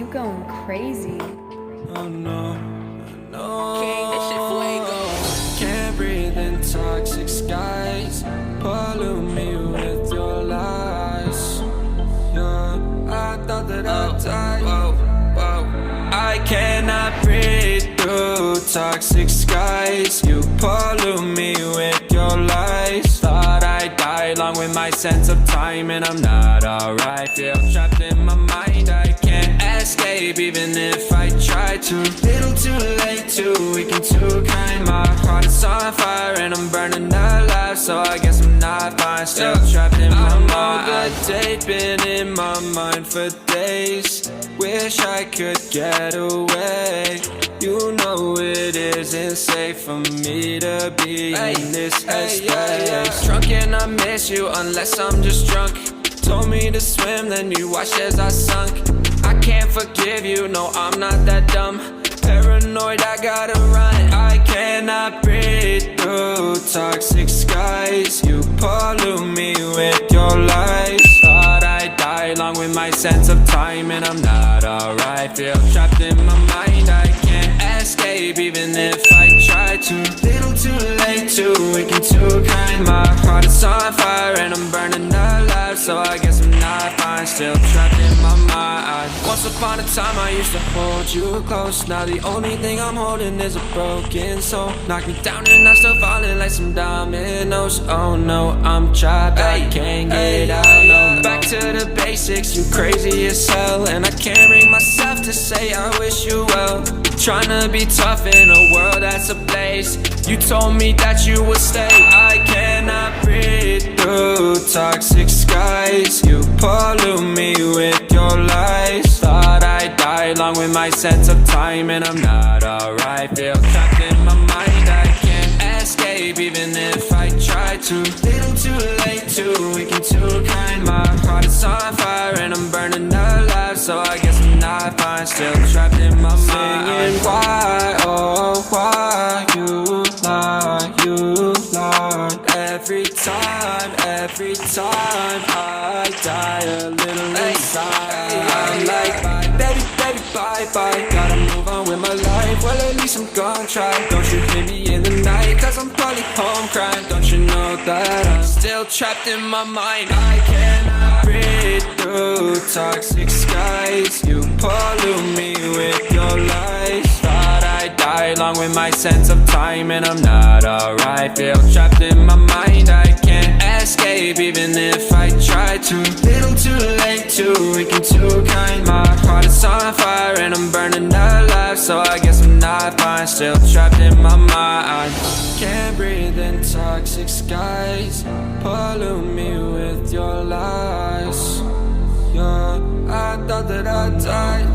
you going crazy. Oh no, no. King, this shit fuego. Can't breathe in toxic skies. Pollute me with your lies. Yeah, I thought that I'd die. I cannot breathe through toxic skies. You pollute me with your lies. Thought I'd die along with my sense of time, and I'm not alright. Feel trapped in my mind, I can't escape even if I try to. Little too late, too weak and too kind. My heart is on fire and I'm burning alive, so I guess I'm not fine. Still trapped in my mind. The date been in my mind for days. Wish I could get away. You know it isn't safe for me to be in this headspace. Drunk and I miss you unless I'm just drunk. Told me to swim, then you watched as I sunk. I can't forgive you, no, I'm not that dumb. Paranoid, I gotta run. I cannot breathe through toxic skies. You pollute me with your lies. Thought I'd die along with my sense of time, and I'm not alright. Feel trapped in my mind, I can't escape even if I try to. Little too late, too weak and too kind. My heart is on fire and I'm burning alive, so I guess I'm not fine. Still trapped in my mind. Once upon a time I used to hold you close. Now the only thing I'm holding is a broken soul. Knock me down and I'm still falling like some dominoes. Oh no, I'm trapped, I can't get out, no, no. Back to the basics, you crazy as hell, and I can't bring myself to say I wish you well. Tryna be tough in a world that's a place. You told me that you would stay. I cannot breathe through toxic skies. You pollute me with your lies. Thought I'd die along with my sense of time, and I'm not alright. Feel trapped in my mind, I can't escape even if I try to. Little too late, too weak and too kind. My heart is on fire and I'm burning alive, so I guess I'm not fine. Still trapped in my mind. Singing why, oh why you lie, you lie. Every time I die a little inside. I'm like bye, baby, baby, bye, bye. Gotta move on with my life, well at least I'm gonna try. Don't you hit me in the night, cause I'm probably home crying. Don't you know that I'm still trapped in my mind. I cannot breathe through toxic skies. You pollute me with your lies. Thought I'd die along with my sense of time, and I'm not alright. Feel trapped in my mind, I can't escape even if I try to. Little too late, too weak and too kind. My heart is on fire and I'm burning alive, so I guess I'm not fine. Still trapped in my mind. Can't breathe in toxic skies. Pollute me with your lies. Yeah, I thought that I'd die.